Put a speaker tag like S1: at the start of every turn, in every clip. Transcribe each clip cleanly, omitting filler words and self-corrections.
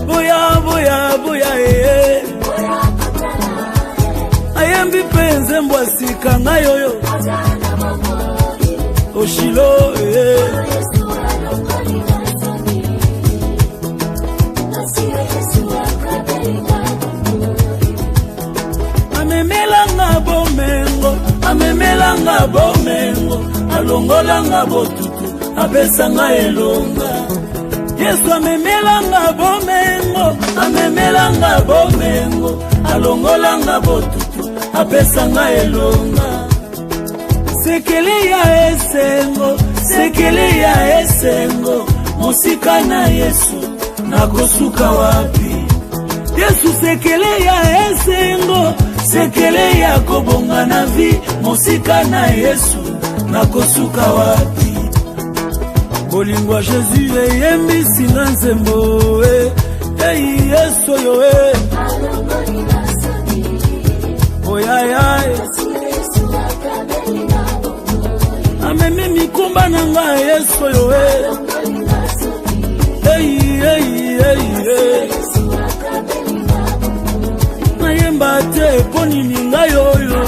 S1: Boya, boya, boya, ayembi penze mbwasika ngayoyo. Oshilo, amemelanga bomengo, amemelanga bomengo, alongolanga botutu, apesanga elonga. Yesu amemelanga bomengo, amemelanga bomengo, alongolanga botutu, apesanga elonga. Sekele ya esengo, sekele ya esengo, musika na Yesu, nakosuka wapi? Yesu sekele ya esengo, sekele ya kobonga na vi, musika na Yesu, nakosuka wapi? Bolingwa Jésus eyembi singa nzembo, Yesu yo oyayay. Amemi mikumba nanga Yesu yo nayemba te poni ninga yoyo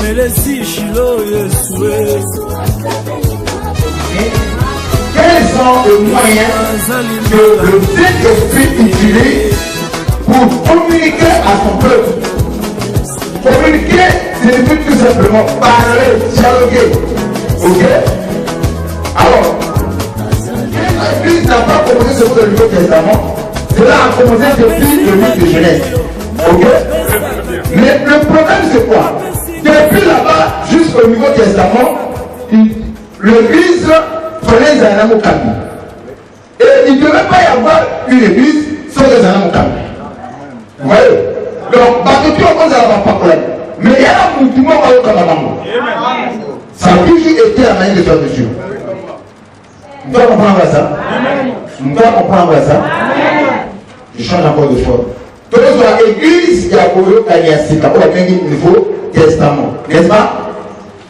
S1: melesi shilo Yesu.
S2: Quels sont les moyens que le Saint-Esprit utilise pour communiquer à son peuple? Communiquer, c'est tout simplement parler, dialoguer. Ok? Alors, l'Église n'a pas commencé sur le Nouveau Testament, cela a commencé depuis le livre de Genèse. Ok? Mais le problème c'est quoi? Depuis là-bas jusqu'au Nouveau Testament, l'Église prenait les animaux calmes. Et il ne devait pas y avoir une église sans les animaux calmes. Vous voyez? Donc, Bakopi, on ne va pas problème. Mais il y a un mouvement au Kamanamo. Ça a toujours été la manière de faire Dieu. Vous pouvez comprendre ça? Vous pouvez comprendre ça? Je change encore de forme. Donc, l'église, il y a Koyo Kanyasika, au Nouveau Testament. N'est-ce pas?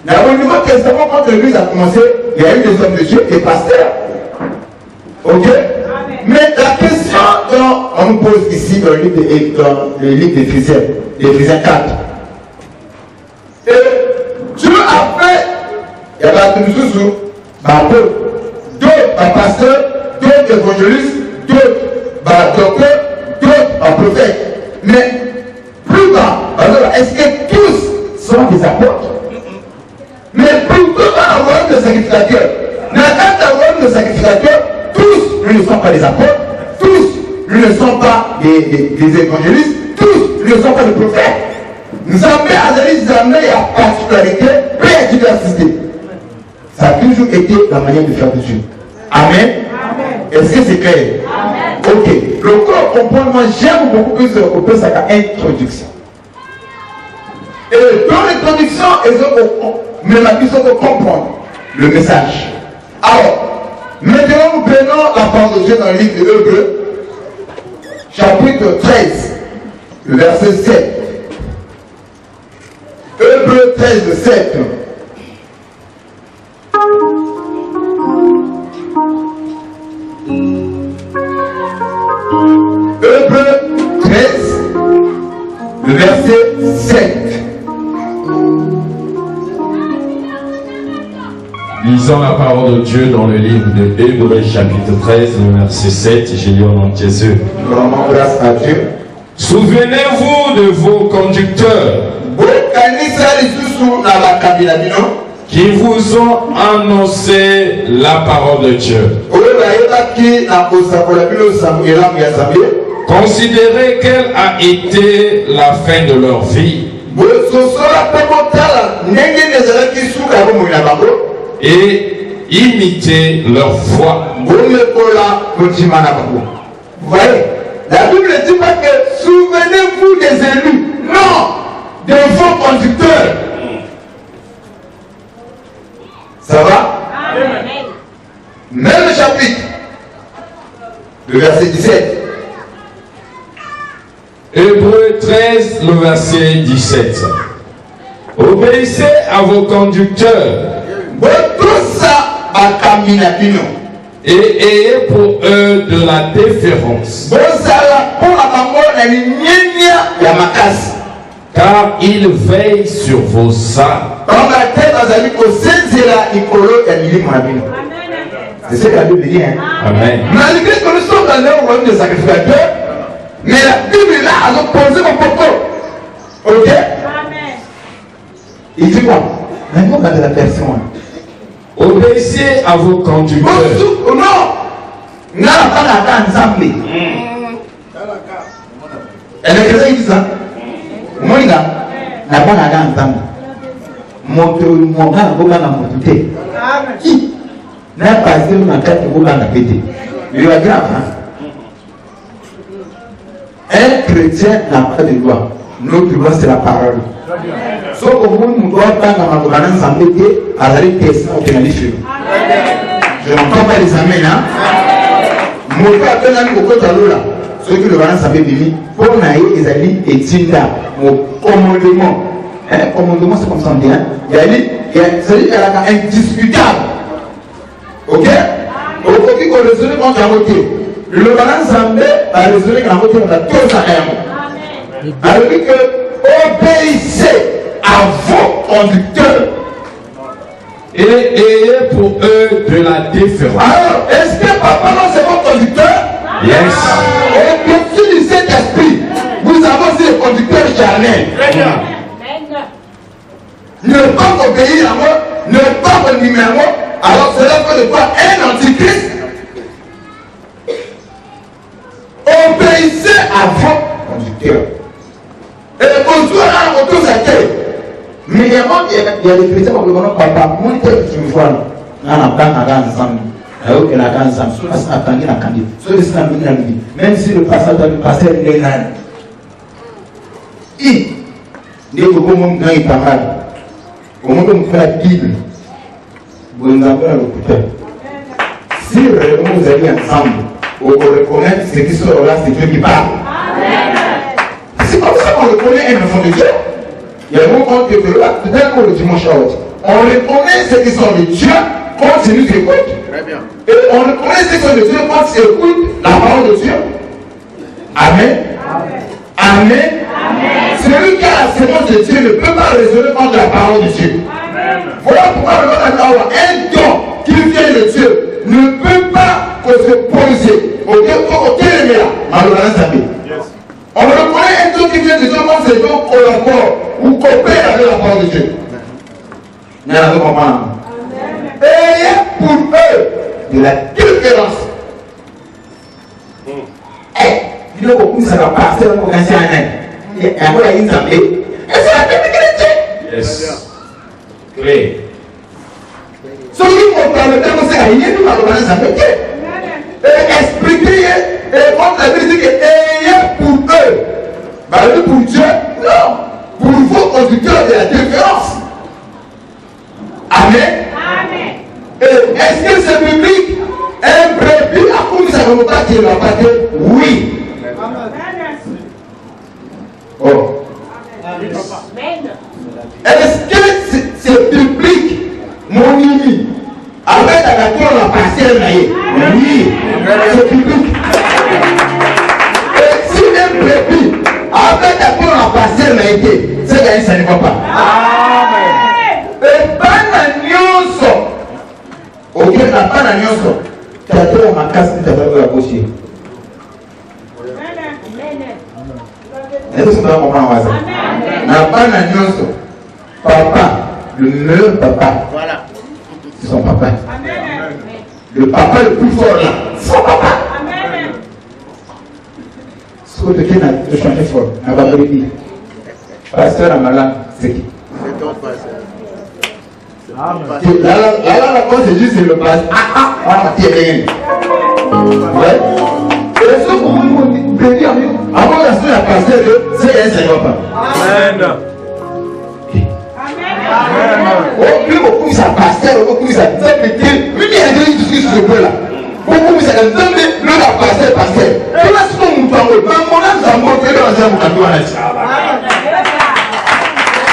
S2: Dans le Nouveau Testament, quand l'église a commencé, il y a eu des hommes de Dieu, des pasteurs. Ok? Mais la question qu'on nous pose ici dans le livre d'Éphésiens 4, et Dieu a fait, il y a d'autres pasteurs, d'autres évangélistes, d'autres docteurs, d'autres prophètes. Mais plus bas, alors est-ce que tous sont des apôtres? Mais pour tout avoir de sacrificateurs, de sacrificateurs, tous ne sont pas des apôtres, tous ne sont pas des évangélistes, tous ne sont pas des prophètes. Nous avons la particularité et la diversité. Ça a toujours été la manière de faire de Dieu. Amen. Est-ce que c'est clair? Amen. Ok. Donc, on comprend, moi j'aime beaucoup plus cette introduction. Et dans l'introduction, mais la question de comprendre le message. Alors, maintenant nous prenons la parole de Dieu dans le livre de Hébreux, chapitre 13, le verset 7. Hébreux 13, 7. Hébreux 13, le verset 7.
S3: Lisons la parole de Dieu dans le livre de Hébreux chapitre 13, le verset 7, j'ai lu en nom de Jésus.
S2: Vraiment grâce à Dieu.
S3: Souvenez-vous de vos conducteurs qui vous ont annoncé la parole de Dieu. Considérez quelle a été la fin de leur vie et imitez leur foi.
S2: Vous voyez, la Bible ne dit pas que souvenez-vous des élus, non, des faux conducteurs. Ça va? Amen. Même chapitre, le verset 17.
S3: Hébreux 13, le verset 17. Obéissez à vos conducteurs Et ayez pour eux de la déférence. Car ils veillent sur vos âmes.
S2: C'est ce que la Bible dit. Hein?
S3: Amen.
S2: Malgré que nous sommes dans un royaume de sacrificateurs, mais la Bible est là à nous poser mon propos. Ok? Amen. Il dit quoi? Maintenant, on a de la personne.
S3: Obéissez à vos conducteurs.
S2: Non! N'a pas la canne ensemble. Elle est chrétienne, il dit ça. Moi, il a la bonne à la ensemble. Mon gars, vous m'avez monté. Qui? N'a pas passé une enquête pour la péter. Il est grave, hein? Un chrétien n'a pas de loi. Notre loi, c'est la parole. Sauf que vous ne doit pas dans la gouvernance en métier à la question au pénaliste. Je n'entends pas les amens, hein? Mon père a un ami au côté de là. Ceux qui le gouvernance avait dit, pour naïr les alliés et Tinda, mon commandement. Commandement, c'est comme ça, hein? Il y a dit, c'est indiscutable. Ok? Au côté qu'on résout contre la moitié. Le gouvernance a résolu que la moitié, on a tous à un. Alors que obéissez à vos conducteurs.
S3: Et ayez pour eux de la déférence.
S2: Alors, est-ce que papa non c'est votre conducteur?
S3: Yes.
S2: Et que si du Saint-Esprit, nous avons aussi les conducteurs charnels. Ne pas obéir à moi, ne pas venir à moi, alors cela fait de toi un antichrist. Obéissez à vos conducteurs. Et bonjour à autour de la terre. Mais il y a des chrétiens qui disent papa, mon Dieu, tu me vois là. On a pas ensemble. Alors que la danse ensemble, parce qu'on a attendu la candidate. Même si le pasteur doit passer les nains. Il dit que vous m'avez pas mal. Au moment où vous faites la Bible, vous nous avez un locuteur. Si vraiment vous allez ensemble, vous reconnaissez ce qui sort là, c'est Dieu qui parle. C'est comme ça qu'on reconnaît un enfant de Dieu. Il y a un moment que peut-être pour le dimanche à autre, on reconnaît ceux qui sont de Dieu quand ils nous écoutent. Et on reconnaît ceux qui sont de Dieu quand ils écoutent la parole de Dieu. Amen. Amen. Celui qui a la sémence de Dieu ne peut pas raisonner contre la parole de Dieu. Voilà pourquoi le monde un don qui vient de Dieu ne peut pas se poser. Ok, là, on reconnaît un don qui vient de Dieu quand c'est don collabore ou coopère avec la parole de Dieu. Nous allons comprendre. Ayez pour eux de la différence. Il faut que ça va passer pour un ancien. Et après, il y a une zambée. Et c'est la Bible chrétienne.
S3: Yes. Clé.
S2: Celui qui va le terme, c'est qu'il y a une zambée. Et expliquer, et quand la Bible dit que ayez pour eux. Bah, pour Dieu, non. Pour vos conducteurs de la différence. Amen. Est-ce que c'est biblique? Un brebis a commis sa remontada qui l'a battu? Oui. Oh. Est-ce que c'est biblique? Mon ami, avec la nature, on a passé un aïe. Oui. C'est biblique. Et si un brebis, avec la nature, on a passé un aïe, c'est gagné, ça ne va pas. Et pas la nyonso. Ok, n'a pas la nyonso. Tu as trouvé ma casse, tu as trouvé la gauche. Est-ce que tu vas comprendre ça? N'a pas la nyonso. Papa, le meilleur papa. Voilà. C'est son papa. Le papa le plus fort là. Son papa. Ce que tu as changé fort. N'a pas pris. Pasteur Amala, c'est qui? C'est ton pasteur. Là, la cause, c'est juste le pasteur. On va tirer rien. Ouais. Et ce que vous me dites, avant la semaine, la pasteur, c'est un Seigneur papa. Amen. Oh, plus beaucoup ça pasteur, beaucoup ça. C'est petit. Lui, il y a des discussions sur ce point là. Beaucoup ça. Le pasteur, pasteur. Tout là, c'est mon temps. Mon âme, ça m'a fait dans un moment.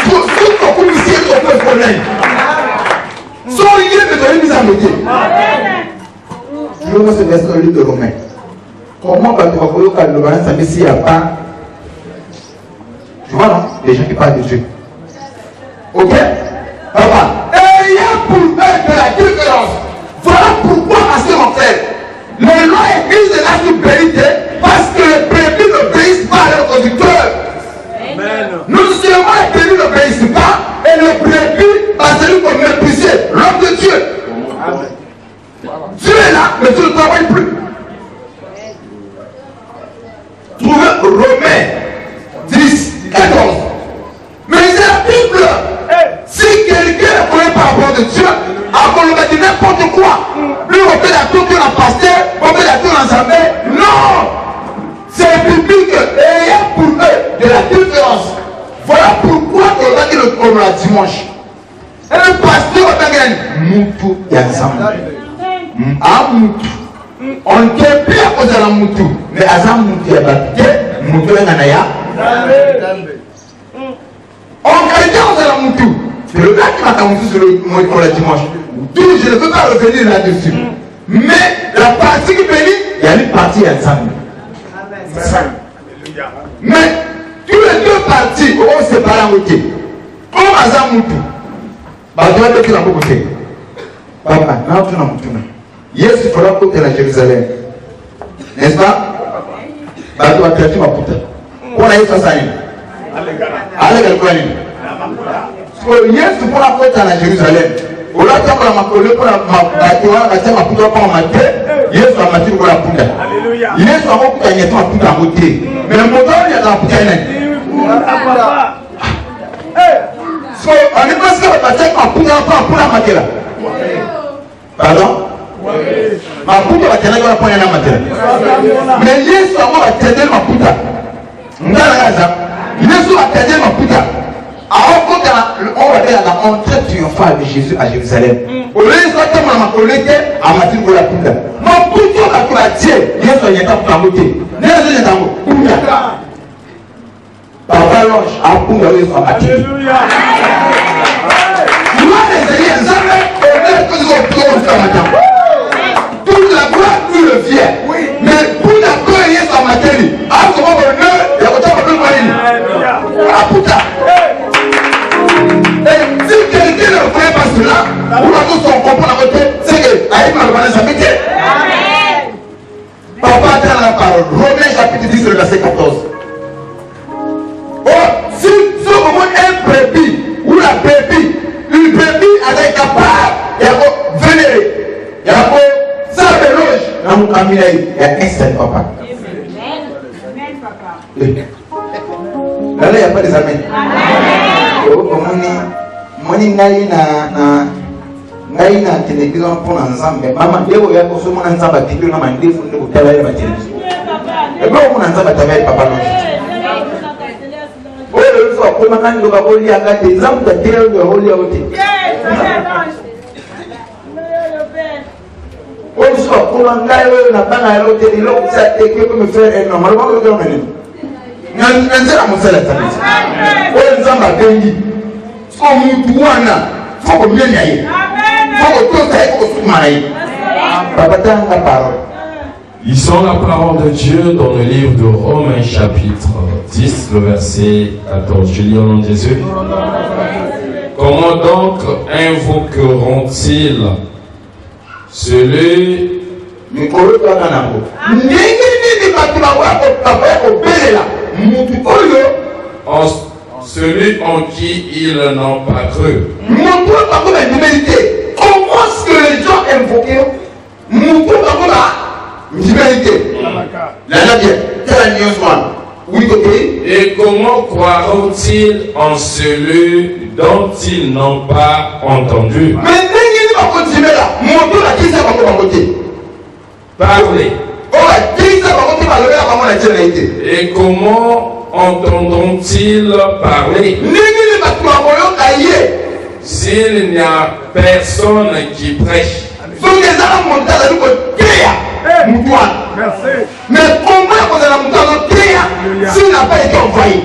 S2: Tout beaucoup de ciel, on peut problème. Sans rien de donner mise à métier. Comment ce verset dans le livre de Romains? Comment quand tu vas voir le Romain, ça veut dire s'il n'y a pas. Tu vois, non? Les gens qui parlent de Dieu. Ok? Papa. Et il y a pour eux de la différence. Voilà pourquoi, parce que mon frère, les lois écrites de la supériorité, parce que les brebis n'obéissent pas à leur conducteur. Non seulement les brebis n'obéissent pas, et les brebis, à celui qu'on méprisait, l'homme de Dieu. Dieu est là, mais tu ne travailles plus. Trouvez Romains 10, 14. Mais c'est la Bible. Si quelqu'un ne connaît pas la parole de Dieu, alors qu'on lui a dit n'importe quoi, lui on fait la tour dans la pasteur, on fait la tour dans sa main. Non! C'est biblique et il y a pour eux de la différence. Voilà pourquoi on va dire le dimanche. Et le pasteur va dire Moutou Yazam. À Moutou. On ne peut plus à cause de la Moutou. Mais Azam Moutou Yabakite, Moutou Yanaya. En chrétien, on a la Moutou. C'est le gars qui m'a commencé sur le dimanche. D'où je ne veux pas revenir là-dessus. Mais la partie qui bénit, il y a une partie ensemble. Mais tous les deux parties, on se sépare en côté. Comme Azam Moutou. Bah, tu vas dire qu'on a côté. Papa, non, tu n'as pas. Yes, il faudra côté à Jérusalem. N'est-ce pas? Bah, tu vas traiter ma putain. On a eu ça, ça y est. Allez, quelqu'un. Yes, tu pourras côté à Jérusalem. Au là, tu vas m'accoler pour la putain pour ma tête. Yes, tu vas m'attirer pour la putain. Yes, tu vas m'accoler pour la putain à côté. Mais le mot il y a la putain. On est presque à la pour la matière. Pardon? Ma puta va tenir la poignée à la matière. Mais Yesu va tenir ma puta. Yesu va tenir ma puta. Alors, on va dire la entrée triomphale de Jésus à Jérusalem. Au lieu de ça, on m'a connecté à ma puta pour la puta. Ma puta va pour la tienne. Yesu va y être pour la beauté. Yesu va pour la puta. Papa Loche, à Punda, Yesu va bâtir. Toute la gloire, tout le fier. Mais pour la gloire, il y a sa matière. Ah, comment on veut, il y a autant de moyens. Ah, putain. Et si quelqu'un ne fait pas cela, pour la tous on comprend la beauté, c'est que avec ma demande sa métier. Papa dans la parole, Romains chapitre 10, le verset 14. Oh, si ce moment un brebis, ou la brebis, une brebis elle est capable, il y a vénérer, il y a ça mélange dans mon il y a un seul papa. Là, il n'y a pas des amens. Moni ngai na télévision pour ensemble. Maman, Dieu a construit mon ensemble à Tibio, on m'a dit que vous travaillez la télévision. Et bon, mon ensemble à travailler papa non. Oui, le soir, pour ma canne de Baboli, à des exemples de terre de Holy Oti. Oui, le soir, pour ma canne de la banque à l'hôtel, il a ça et que me faire un normal. On va le faire. Nanzela musala tabisa. Oui, ensemble à Bengi. Comme Douana, faut que bien y aille. Faut que tout aille, faut que tout m'aille. Papa, t'as la parole.
S3: Lisons la parole de Dieu dans le livre de Romains chapitre 10, le verset 14. Je lis au nom de Jésus. Comment donc invoqueront-ils celui celui en qui ils n'ont pas cru?
S2: Comment est-ce que les gens invoquent
S3: et comment croiront-ils en celui dont ils n'ont pas entendu parler? Et comment entendront-ils parler s'il n'y a personne qui prêche?
S2: Mais comment vous allez monter s'il n'a pas été envoyé?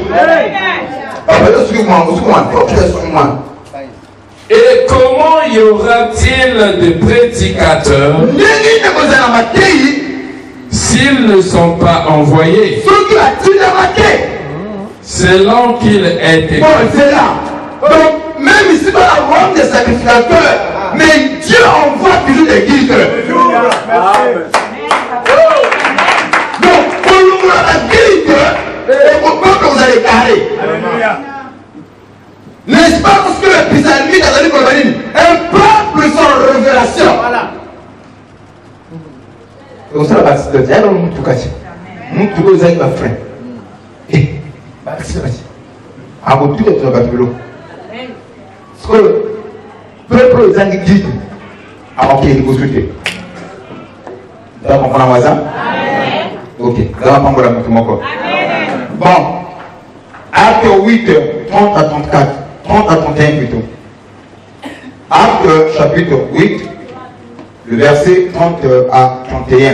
S3: Et comment y aura-t-il de prédicateurs s'ils ne sont pas envoyés? Selon qu'il est écrit.
S2: Bon, c'est là. Donc, même ici dans la Rome des sacrificateurs, mais Dieu envoie toujours des guideurs. Donc, pour nous, la guideur, et pour que vous allez carrer. N'est-ce pas parce que le psalmiste a dit un peuple sans révélation. Voilà. Donc, ça va se dire, il y a un moutou caché. Moutou caché, il va frère. Et, à vous tous les trois bateaux. Ce que le peuple est en guide, avant qu'il y ait des consultés. Vous avez compris la ça? Ok, vous avez compris la moutou. Bon, acte 8, 30 à 34. 30 à 31 plutôt. Acte chapitre 8, le verset 30 à 31.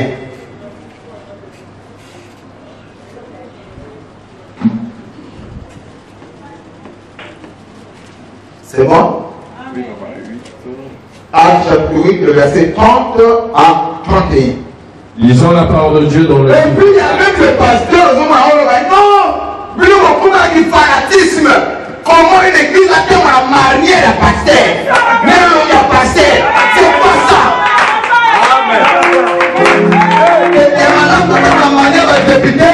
S2: C'est bon? Acte chapitre 8, le verset 30 à 31.
S3: Lisons la parole de Dieu dans le...
S2: Et puis il y a même le pasteur, non, mais nous avons du fanatisme. Comment une église a été mariée à la pasteur? Même il y a pasteur, c'est pas ça. Amen. Et maintenant, quand on a marié avec le député,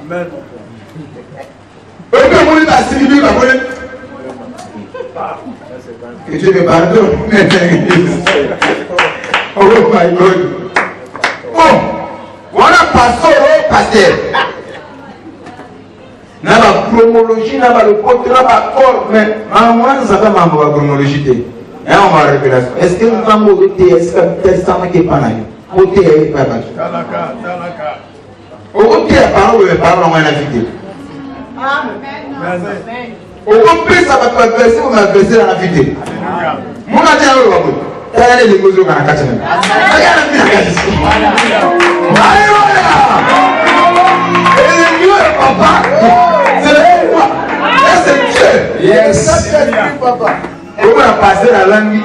S2: amen. Et puis, on est assis, que Dieu me pardonne. Oh my God. Bon. Voilà pasteur. Dans la chronologie, dans le côté, dans le corps, mais moi, nous avons la chronologie. Et on va révéler. Est-ce que nous avons été, est-ce que le testament qui est pas là? Côté est pas là. Au côté, la parole, on va l'inviter. Amen. Au côté, ça va t'adresser, on va adresser à l'invité. Mon adieu, on va vous. Elle est les mesures dans la cathédrale. Papa, c'est moi. C'est Dieu.
S3: Yes.
S2: On va passer la langue.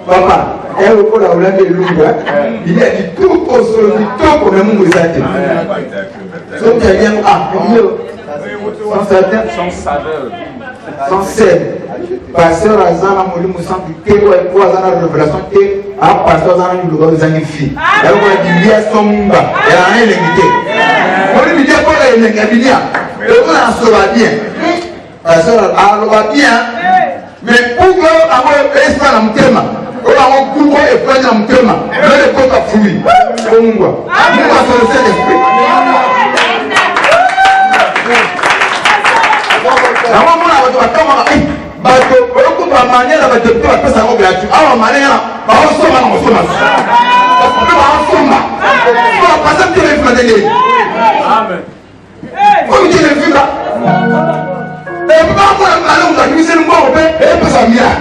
S2: Papa, elle va la langue de l'Ouga. Il y a du tout au sol, du tout pour le monde aux athées. Sauf qu'il y a sans saveur. Sans sel. Pasteur Azana Moli Moussa du Kéro et pour Azana Révélation Ké, à Pasteur Azana du Louga aux Anifi. Elle va dire Lia Somba. Elle a rien limité. On lui dit quoi les Gabinia? Et on a sauvé bien. Pasteur a bien. Mais pour que avoir l'espoir dans mon thème, on a un coup et plein dans mon thème. Mais le compte a fouillé. Pour moi. Moi, c'est le Saint-Esprit. La maman a dit, bato, on va manier la bato, on va passer à gratuit. Ah, on va manier la, on va sommer, on va sommer. On va sommer. On va passer à tirer le fil de l'île. Amen. On dit le fil là. Et puis, on va aller, on va glisser le mot au pain, et puis ça vient.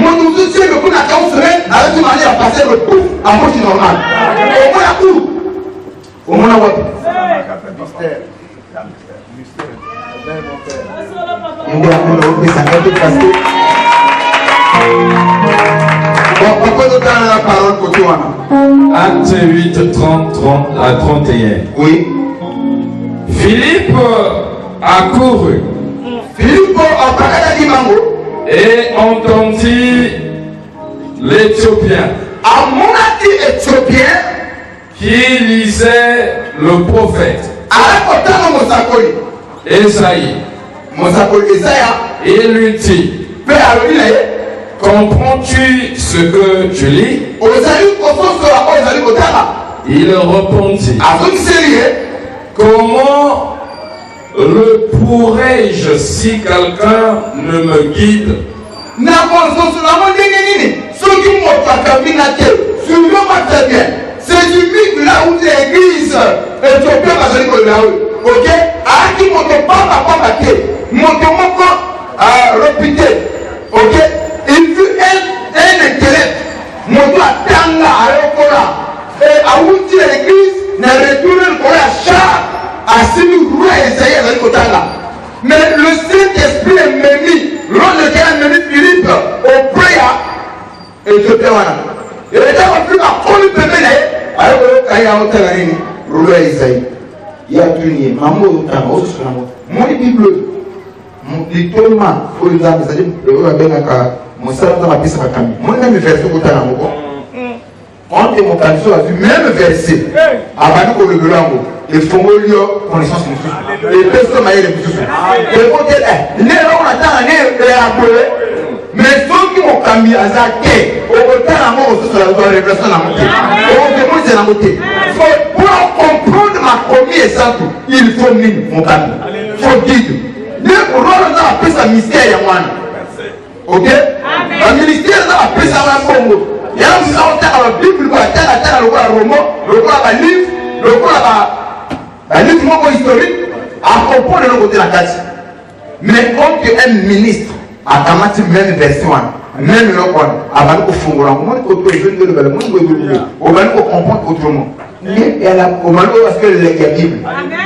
S2: Moi, nous tous, si le coup n'a qu'à semaine, avec une manière à passer le coup à moitié normal. Au moins, à où? Au moins, à où?
S3: Acte 8, 30 à 31.
S2: Oui.
S3: Philippe accourut et entendit l'Éthiopien qui lisait le prophète Esaïe. Il lui dit, comprends-tu ce que tu lis? Il répondit, comment le pourrais-je si quelqu'un ne me guide?
S2: C'est du mythe là où l'église éthiopienne va se là. Ok? À qui mon papa répété. Ok? Il fut un intellect. Mon tanga à l'école. Et à où l'église n'a retourné le à chat à celui Mais le Saint-Esprit est mis, l'autre est mis Philippe au prière et je te vois. Et les gens ont pu m'apprendre le bébé. Alors, quand il y a un terrain, Roulé Isaïe, il y a tout nié, maman, mon Bible, mon diplôme, faut le dire, c'est-à-dire, le roi Benaka, mon salaire dans ma piste à Camille. Mon même verset au temps, quand mon candidat a vu même verset, avant que le blanc, les fonds connaissance de les personnes maillées de tous. Les côtés, les gens on attend les appeler, mais ceux qui ont cambié à Zaké, au temps à moi aussi sur la révélation à monter. Au démon c'est la montée. Pour comprendre ma première exemple, il faut mon camion. Il faut guide. Le rôle a appelé ça mystère à moi. Ok? Le ministère a appelé ça un Congo. Il y a un Bible, le roman, le livre, le livre historique, à comprendre de l'autre côté de la case. Mais comme un ministre a commencé même version, même le roi, avant de fondre, on va comprendre autrement. Mais elle a commandé parce que la Bible. Amen.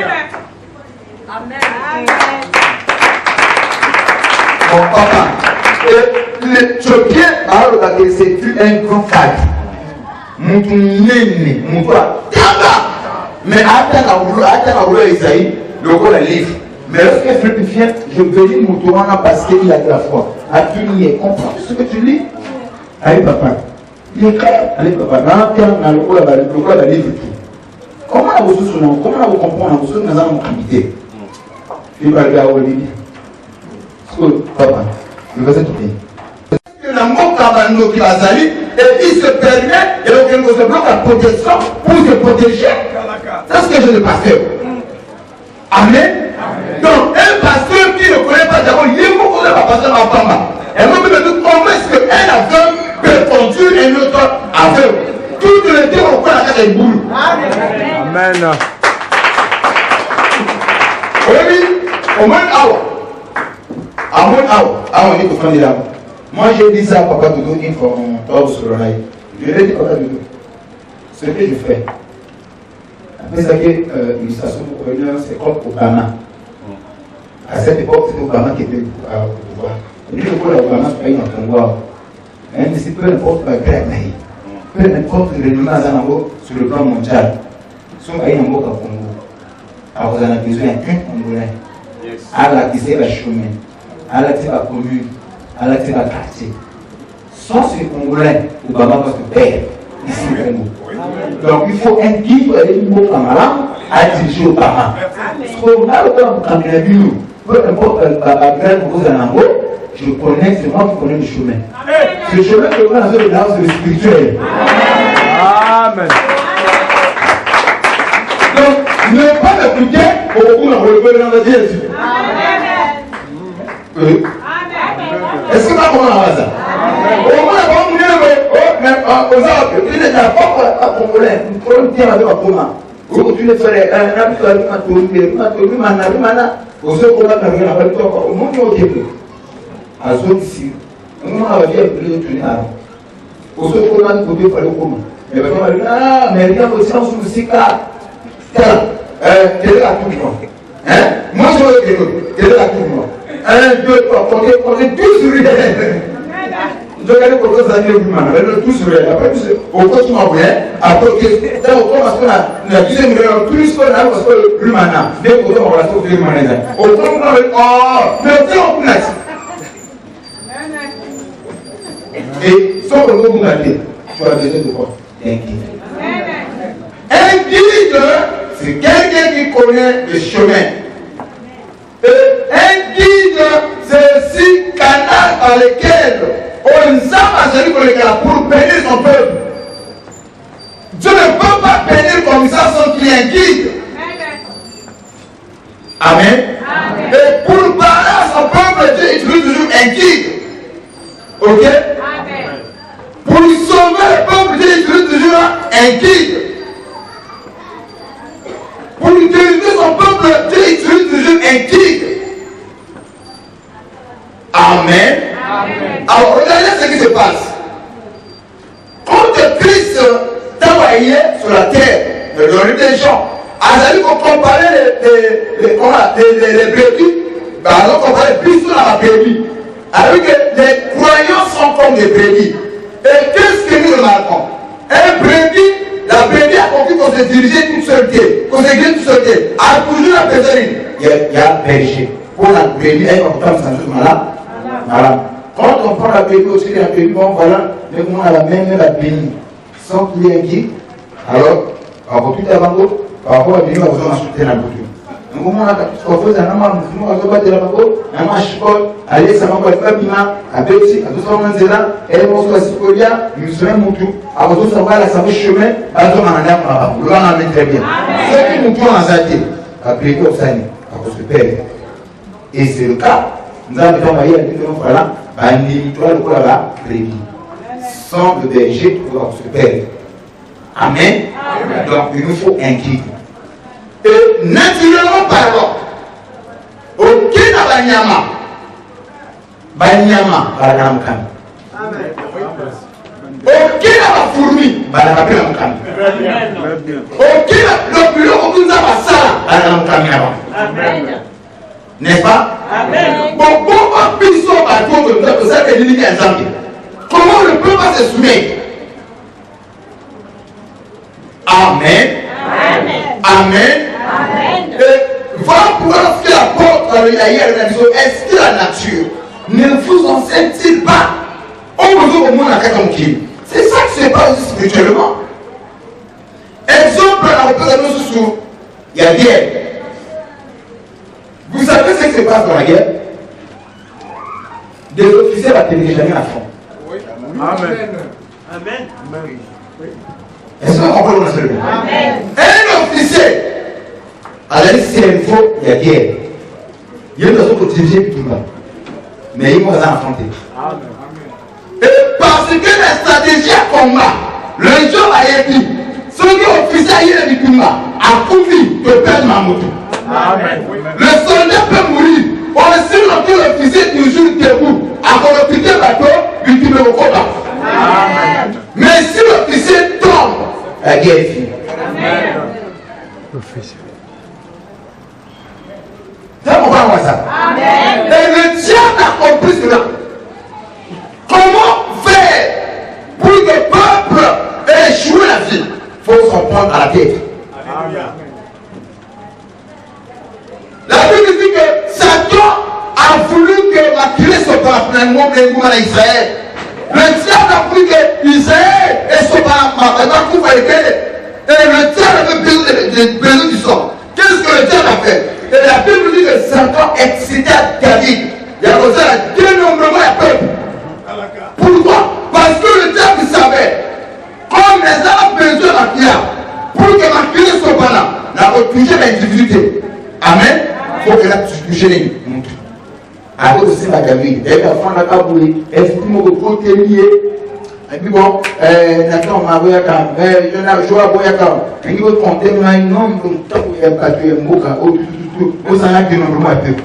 S2: Mon papa, l'Éthiopien, c'est un grand cadre. Mon nez, mon toit, mais attends, Isaïe, le rôle est livre. Mais lorsqu'il vient, je vérifie mon tour parce qu'il a de la foi. Tu comprends ce que tu lis? Allez, papa. Allez, papa. Dans le rôle de livre. Comment vous comprenez vous sommes dans un habité? Je vais parler à Olivier. Papa, le verset tout est. La mort Kabano qui a sali, et il se permet, et donc il se bloque la protection pour se protéger. C'est ce que je ne pas faire. Amen. Donc, un pasteur qui ne connaît pas d'abord, il faut qu'on ait un pasteur en Pamba. Et moi, je me dis comment est-ce qu'un aveugle peut conduire un autre aveugle? Tout le temps, on prend la carte de boule. Amen. Oui, au moins, à moins, on est au fond de là. Moi, j'ai dit ça à Papa Doudou une fois en top sur le rail. Je lui ai dit, Papa Doudou, ce que je fais, après ça, l'illustration pour revenir, c'est comme Obama. À cette époque, c'était Obama qui était au pouvoir. Et puis, le coup d'Obama, c'est pas une Congo. Même si peu importe la grève, peu importe le renommement sur le plan mondial, si on a un mot à Congo, alors vous en avez besoin d'un Congolais. À la qui c'est la chemin, à la qui c'est la commune, à la qui c'est la quartier. Sans ce Congolais, Obama va se perdre ici au Congo. Donc il faut un guide et un mot camarade à diriger Obama. Parce qu'on a le temps pour caminer du nous. Peu importe la grève que vous en avez, je connais, c'est moi qui connais le chemin. Le chemin que vous avez dans le spirituel. Amen. Donc, ne pas m'écouter pour vous relever dans le Jésus. Amen. Est-ce que vous avez ça? Au moins, aux autres, il est d'abord à Congolais, nous prenons bien avec un commun. Vous tu le ferais un habitué à tourner, aux autres, on va faire un peu au monde au Québec. À zone ici, on va dire que vous tournez à aux autres, on va faire le commun. Mais on va dire, ah, mais regarde aussi en sous le Sika. Quel est la tout le monde? Moi, je veux dire, quel est la tout le monde? 1, 2, 3, comptez tous sur je regarde pour que ça aille tout sur elle. Après, au coach m'a envoyé, après, dans le temps, parce qu'on a deuxième réunion, plus qu'on a, parce que l'humana, dès qu'on a relation avec l'humana, au temps, on a oh, mais tiens, on a et sans que vous m'avez, tu as besoin de quoi? D'un guide. Un guide, c'est quelqu'un qui connaît le chemin. Un guide, c'est aussi un canal dans lequel on s'appelle pour bénir son peuple. Dieu ne peut pas bénir comme ça sans qu'il y ait un guide. Amen. Amen. Et pour parler à son peuple, Dieu utilise toujours un guide. Ok? Amen. Pour sauver le peuple, Dieu utilise toujours un guide. Pour utiliser son peuple, Dieu utilise toujours un guide. Amen. Amen. Alors regardez ce qui se passe. Quand Christ t'envoyait sur la terre, de donner des gens, il faut comparer les brebis. On comparer plus sur la brebis. Alors que les croyants sont comme des brebis. Et qu'est-ce que nous remarquons? Un brebis, la brebis a compris qu'on se dirigeait toute seule, qu'on se guidait toute seule. A toujours la personne. Il y a un berger. Pour la brebis, elle va faire ça malade. Voilà. Quand on prend la brebis aussi, la brebis, bon voilà, mais comment on a même la bénie. Sans qu'il y ait un guide. Alors, par rapport à Bango, par rapport à Béni, on va vous en acheter la boutique. Donc, on a fait un amant, on va se battre la Bango, un machipol, allez, ça m'a pas bima, à Betsy, à 200 et on se passe pour Lia, nous sommes Moutou, à vous ça va, ça fait chemin, à tout le monde, on en met très bien. Ce qui nous tourne en Zati, à Béni, au Sani, à cause de Père. Et c'est le cas, nous avons envoyé à différents voilà, à une étoile pour la brebis. Sans le berger pour se perdre. Amen. Amen. Donc il nous faut un guide. Et naturellement parlant, aucun abanyama, banyama, balanamkan. Aucun fourmi, balanamkan. Aucun le bureau où nous avons ça, balanamkan. N'est-ce pas? Amen. Bon, comment puissons bâton de nous ça que l'ennemi est ensemble? Comment le peuple va se soumettre? Amen. Amen. Amen. Amen. Et va pouvoir faire la porte dans le yaïa de la maison. Est-ce que la nature ne vous enseigne-t-il pas? On besoin au moins à quelqu'un qui. C'est ça qui se passe spirituellement. Exemple, la représentation sous. Il y a guerre. Vous savez ce qui se passe dans la guerre? Des officiers vont télécharger jamais à fond. Amen. Amen. Est-ce qu'on comprend le seul? Amen. Un officier, à la liste, c'est faux, il y a guerre. Il y a une personne qui dirige tout le monde. Mais il va affronter. Et parce que la stratégie à combat, le jour a été dit, ce qui est officier a dit combat, a conduit de perdre ma moto. Le soldat peut mourir. On sait que l'officier toujours debout, à recruter le bateau, puis tu me combat. Mais si l'officier tombe, la guerre est finie. Ça comprend moi ça? Amen. Et le diable a compris cela. Comment faire pour que le peuple ait échoué la vie? Il faut s'en prendre à la tête. La Bible dit que Satan a voulu que maculer son parapluie à Israël. Le diable a voulu que Israël et son parapluie et le diable avait besoin du sang. Qu'est-ce que le diable a fait? Et la Bible dit que Satan excitait David. Il a causé un dénombrement de peuple. Pourquoi? Parce que le diable savait, comme les hommes ont besoin de maquiller, pour que maquiller soit pas là, n'a pas touché l'individualité. Amen. Il faut que là tu touches les montres. Après aussi la gamine, elle a fait la caboulée, elle fait tout le monde lié. Et puis bon, d'accord, ma voix quand je n'ai joué à voix quand il faut compter un nombre de temps où il y a battu un mot quand au sein de nombre de peu.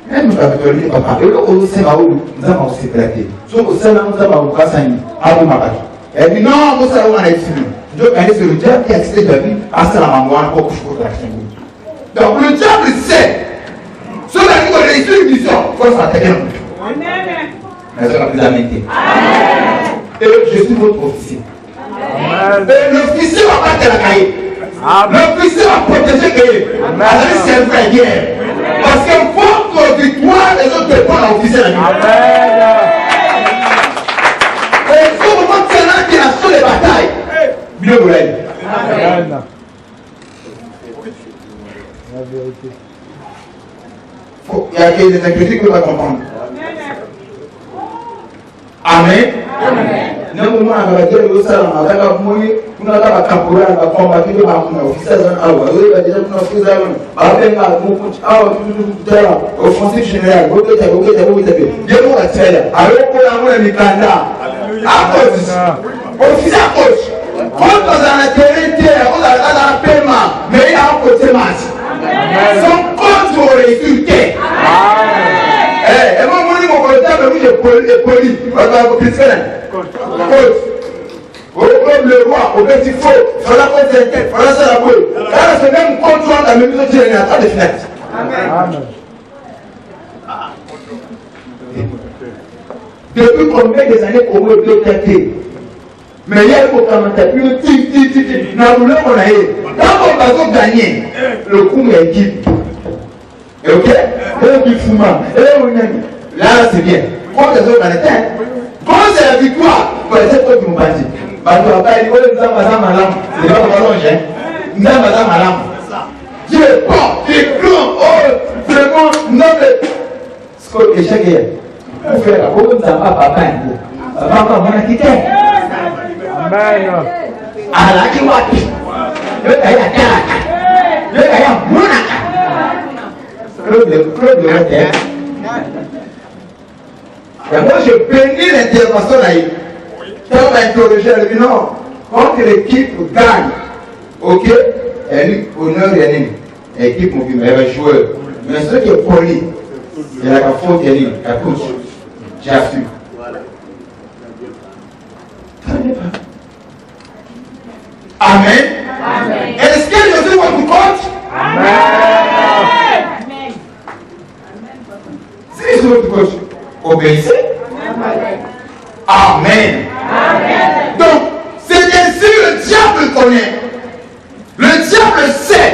S2: Même avec le papa, et là on sait pas où nous avons aussi plaqué. Sauf que ça nous avons pas saigné. Ah vous m'avez. Elle dit non, vous savez on a été fini. Donc elle est sur le diable qui a accès à vie, à ça la maman pour que je fasse l'action. Donc le diable sait. Ceux-là qui ont réussi une mission, il faut s'attaquer. Amen. Mais ça va plus amener. Amen. Et je suis votre officier. Amen. Et l'officier va pas te la cahier. L'officier va protéger Cahier. C'est une vraie guerre. Parce que votre victoire, les autres dépendent à l'officier. Amen. Et il faut vraiment que c'est là qui a sur les batailles. Mieux vous l'aide. Amen. La vérité. Il y a des ingrédients que vous devez comprendre. Amen. Non, moi, je vais dire que ça, je vais mourir. Nous allons caporer, on va combattre, on va officier dans l'eau. Oui, il va déjà nous officier dans l'eau. Après, on va offensif général. Vous pouvez dire, Dieu nous a tiré. Alors, pour l'amour de Mikanda, à cause, officier à cause. Quand on a terre, on a la paiement, mais il y a un côté masse. Son compte au résultat. Et moi, je suis poli. Je suis poli. comme le roi, au petit faux, il faudra qu'on s'inquiète, il faudra se la bouille. Car ce même contrôle la même chose, il est en train de finir. Amen. Depuis combien des années qu'on veut le traiter? Mais il y a un commentaire, le tic, dans le qu'on a eu. Quand on va gagner, le coup est équipe. Ok? Et puis fumant. Là, c'est bien. Quand les autres quand c'est la victoire, c'est toi qui me bâtis. Parce que papa, il dit, nous sommes malades. C'est pas le ballon, hein? Nous sommes malades. Dieu est fort, Dieu est grand, oh, vraiment, noble. Ce que l'échec est. Vous faites la bonne, ça va, papa. Papa, on a quitté. Amen. À la qui va. Le gars, il a le gars, il a Claude de l'hôtel. Et moi, je bénis l'intervention là. Quand on m'a interrogé, elle dit non, quand l'équipe gagne, ok, elle dit honneur et ennemi. L'équipe m'a dit, mais elle va jouer. Mais ce qui est poli, il y a la faute, il y a la couche. J'ai assuré. Amen. Amen. Est-ce que je suis votre coach? Amen. Si je suis votre coach, obéissez. Amen. Amen. Donc, c'est ainsi le diable connaît. Le diable sait.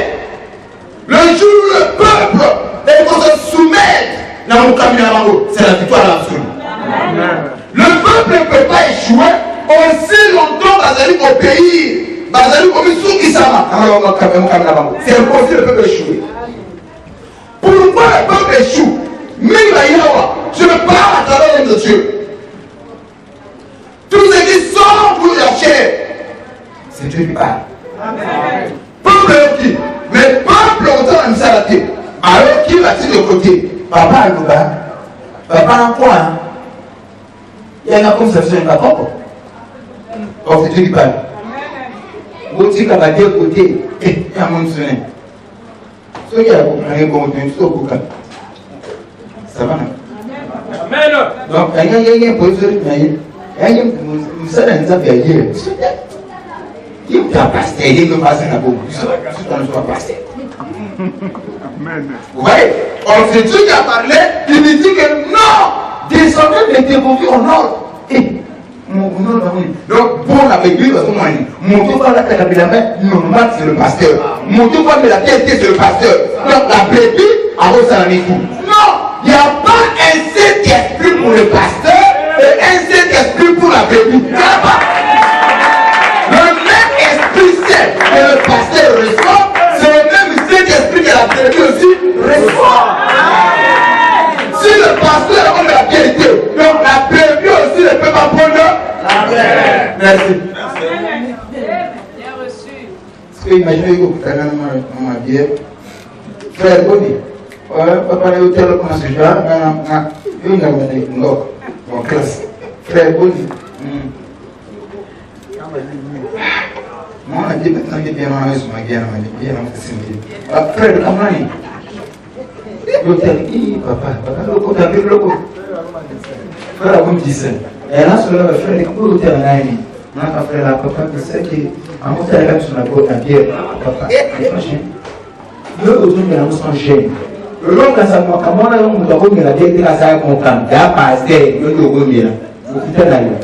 S2: Le jour où le peuple est pour se soumettre dans mon cabinet à l'angle, c'est la victoire absolue. Le peuple ne peut pas échouer aussi longtemps dans un pays. C'est impossible le peuple échouer. Pourquoi le peuple échoue? Je parle à travers de Dieu. Tous ceux qui sont pour la chair, c'est Dieu qui parle. Peuple qui, mais peuple longtemps a mis ça à la tête. Alors qui va-t-il de côté? Papa a le bas. Papa a quoi? Il y a une conception de papa. Donc c'est Dieu qui parle. Vous dites qu'à deux côtés, il y a mon sonnet. Ce qui a un bon temps, ça va. Donc, il y a un peu il ne passer, il ne passe pas beaucoup. Vous voyez, on sait Dieu qui a parlé, il me dit que non, descendez de tes conviés en ordre. Donc, bon, la Bible, mon Dieu va la tête de la main, normal, c'est le pasteur. Mon Dieu va la tête, c'est le pasteur. Donc, la brebis, alors ça la coup. Non, il n'y a pas un Saint-Esprit pour le pasteur et un Saint-Esprit pour la brebis. Il n'y a pas. Le même Esprit Saint que le pasteur reçoit, c'est le même Saint-Esprit que la brebis aussi reçoit. Si le pasteur a la vérité, donc la brebis aussi ne peut pas prendre. Merci. Bien reçu. Parce que imaginez que vous prenez ma bière. Frère Bonnie, papa est au hôtel comme ce genre, il a en classe. Frère Bonnie. Moi, je dis maintenant que bien ma guerre, frère, comment est l'hôtel, papa, avec le coup. Frère, comme dit ça. Et là, sur le frère, il faut l'hôtel en année. Non, frère, la papa, c'est qui a monté la gamme sur la côte à pierre. Papa, le autour de la mousson gêne. Le long, quand ça m'a comment on a un mouton, il a dit que ça a mon camp, il a passé, il a dit au goût, vous foutez la gueule.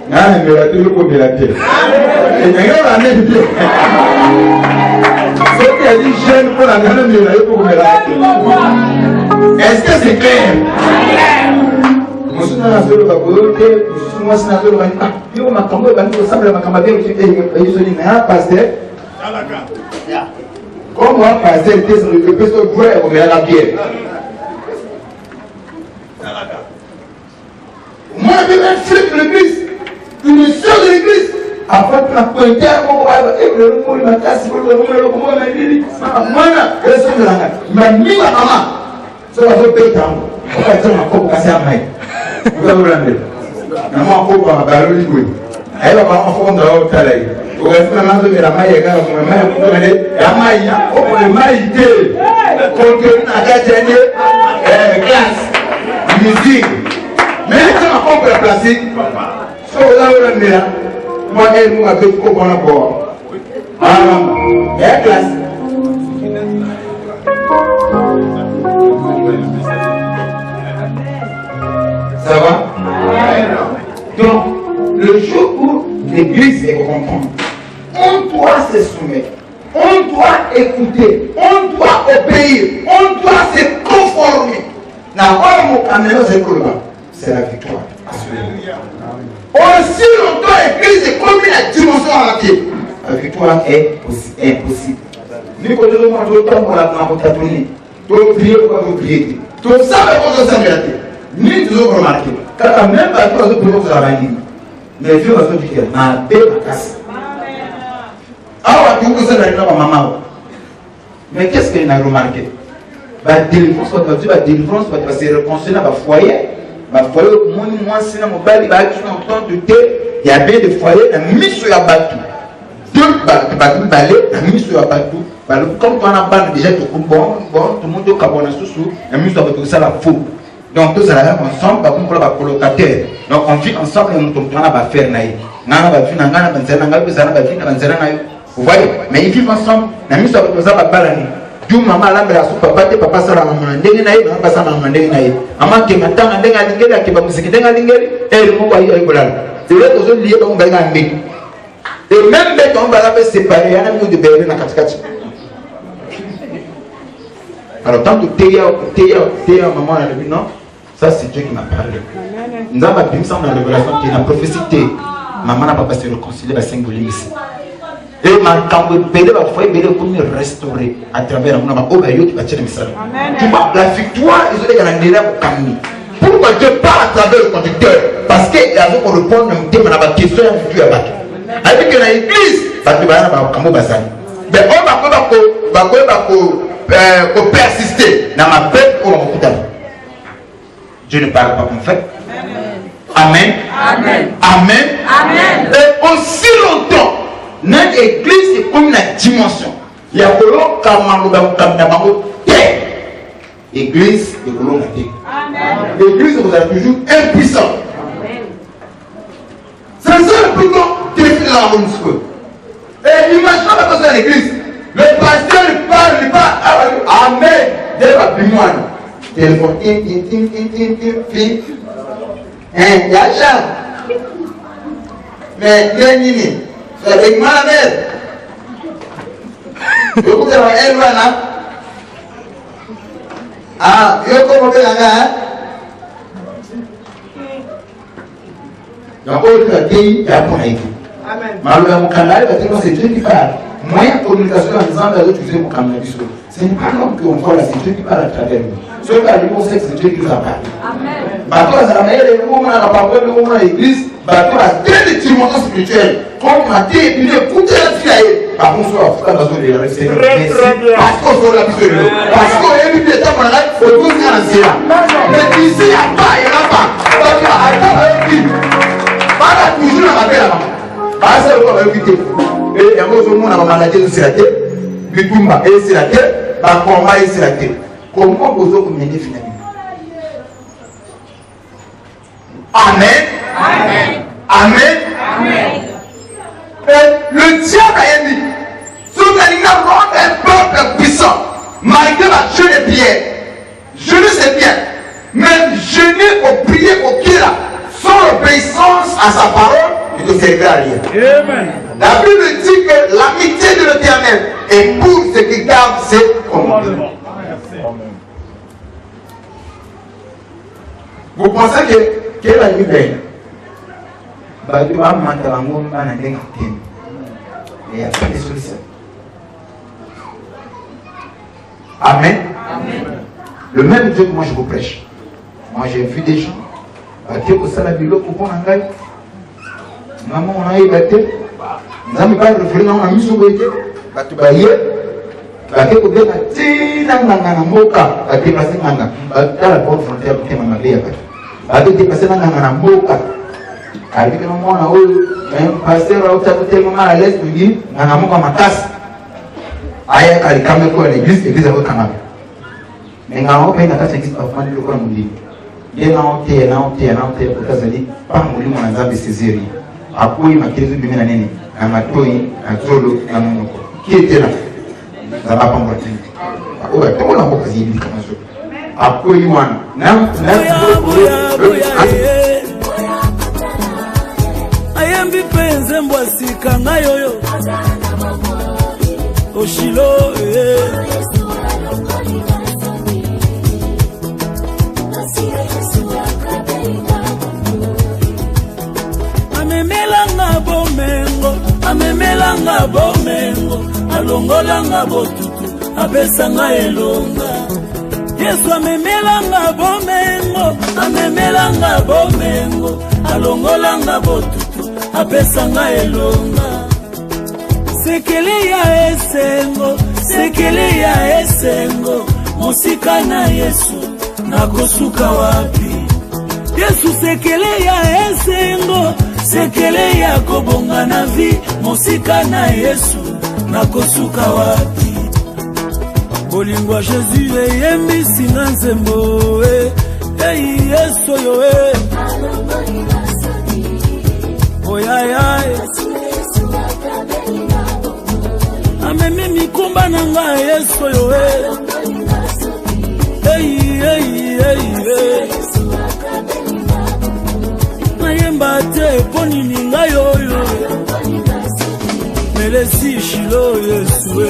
S2: Non, mais il a dit le goût, il a dit. Et il a ramené du pied. Ce qui a dit gêne pour la gamme, il a dit pour me la. Est-ce que c'est clair? Musuna na zolo bagote, musuna na zolo bani. Yo makambo bani osambela makamba bien ezoli na pasteur. Comme moi pasteur était sur le peso jouer au milieu de la bière. Moi je vais mettre flip de l'église. Une sœur de l'église. Après la pointer et le mot ma tasse pour le mot ma dit. Moi je suis là. Ma mi ma maman. Ça va faire payer tant. On va dire ma coupe casser à main. Vous avez regardé. Je m'en fous pas, je vais elle va pas en fond de l'autre taille. Vous restez maintenant de la maille, la maille, la maille, contenu à classe, musique. Mais quand on peut la placer, ça vous avez regardé là. moi elle m'a fait comprendre encore. Ah non, il y a classe. Ça va? Donc, le jour où l'église est comprendre, on doit se soumettre, on doit écouter, on doit obéir, on doit se conformer. C'est la victoire. Aussi longtemps l'église est comme la dimension entière, la victoire est impossible. Nous connaissons tout le temps pour la prier, pour prier. Tout ça, c'est pour ça. Nous devons remarquer, quand même pas tous les autres la ligne, mais Dieu va se dire, ma paix, ma casse. Ah, tu veux que ça n'arrive pas à maman. Mais qu'est-ce qu'il a remarqué? La délivrance, va se réconcilier dans le foyer. Le foyer, moi, si mon père, il va être en train de thé, il y a bien des foyers, la mise sur la bateau. Deux balais, la mise sur la bateau. Comme on a parlé déjà, tout le monde est au carbone sous, la mise sur la bateau, ça la fout. Donc tous allons ensemble, on va colocataire. Donc on vit ensemble et on va faire vous voyez, mais ils vivent ensemble. La mise sur la bateau, du maman la mère papa te papa sala maman ndenge na ye papa sala maman ndenge na ye maman ke matanga ndenge alingeli akeba musiki ndenge alingeli et mo wa ye bolala et là aux autres liés ba nganga mbi et même bête on va la séparer yana mi de bébé na katikati. Alors tant que Théa maman a dit non, ça c'est Dieu qui m'a parlé. Nous avons bien ça dans la révélation qui est la prophétie. Maman n'a pas passé réconcilier la 5 volumes ici. Et ma quand vous payez la foi, vous pouvez restaurer à travers mon amour. La victoire, ils ont des garanties pour caminer. Pourquoi Dieu parle à travers le conducteur? Parce qu'il y a qu'on répond à ma question et à futur à battre. Avec que l'église, ça te va à Kambo Bassan. Mais on va persister dans ma paix pour mon coup. Je ne parle pas comme fait. Amen. Amen. Amen. Amen. Et aussi longtemps, notre église est comme la dimension. Il y a l'église est comme la terre. L'église vous a toujours impuissant. C'est ça le plus grand défi de la monde. Et imaginez la personne à l'église. Le pasteur il parle. Amen. Dès la primoine. Téléphone. Yacha. Mais Nini. Avec ma mère. Vous avez un là. Ah, je comprends bien là. Donc, on a dit, il y a pour Amen. Malheureusement, mon canal, c'est Dieu qui parle. Moyen de communication en disant que l'autre faisait mon canal. Ce n'est pas l'homme qu'on voit là, c'est Dieu qui parle à travers nous. Ce qui arrive au sexe, c'est Dieu qui nous a parlé. Amen. Bateau à Zamaïe, les moments à la parole, les moments à l'église, bateau à deux dimensions spirituelles. Comme on a dit, et puis écoutez la fille. Par contre, soit la zone de la réflexion. Parce qu'on soit la vision. Parce qu'on a eu des temps, on a fait tout ça dans ce là. Mais ici, il n'y a pas, il n'y en a pas. Donc, attends, pas toujours la rappel là-bas. Pas ça, on va éviter. Et il y a un autre monde à la maladie sur la tête. Bitumba, et c'est la tête. Bakomba, et c'est la tête. Comment vous autres communiquez finalement? Amen. Amen. Amen. Amen. Le diable a dit, si vous allez rendre un peuple puissant, malgré la jeûne et prière, jeûner c'est bien, mais jeûner pour prier pour qui là, sans obéissance à sa parole, il ne servira à rien. Amen. La Bible dit que l'amitié de l'Éternel est pour ceux qui gardent ses commandements. Vous pensez qu'elle a une belle? Il n'y a pas de solution. Amen. Amen. Le même Dieu que moi je vous prêche. Moi j'ai vu des gens. Maman, on a eu battu. Nous avons pas référé, on a mis sur le thé. Tu vas y aller. Tu vas avec un moment, un pasteur a tellement à l'aise de dire, on a mon ma casse. Aïe, quand il camé quoi l'église, l'église a votre canal. Mais quand on paye la casse, l'église va faire le corps de il y a un thé, pour ça, ça dit, pas mourir mon azar de Césaire. Apoi makezo bimena nini na matoi na zolo na monoko qui était là ça va pas mortir oya tout la mboka zibi kama so apoi wana na
S1: ayembi penze mbwasika ngayoyo oshilo amemelanga bomengo alongolanga botutu apesanga elonga Yesu amemelanga bomengo alongolanga botutu apesanga elonga sekele ya esengo mosika na Yesu nakosuka wapi Yesu sekele ya esengo sekele ya kobonga na vi mosika na Yesu nakosuka wapi bolingwa Jésus eyembi singa nzembo Yesu yo oyaya amemi mikumba na nga Yesu yo nayemba te poni ninga yoyo melesi shilo Yesu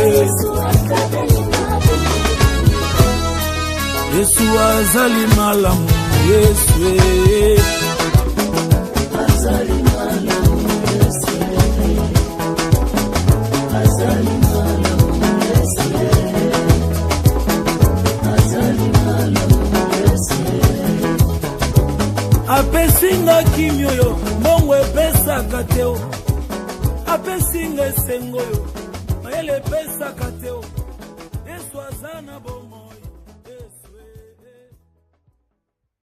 S1: Yesu azali malamu Yesu azali malamu Yesu azali malamu Yesu azali malamu Yesu apesinga kimyoyo mbongo epesaka teo apesinga esengo yo mayele epesaka teo Yesu azana bo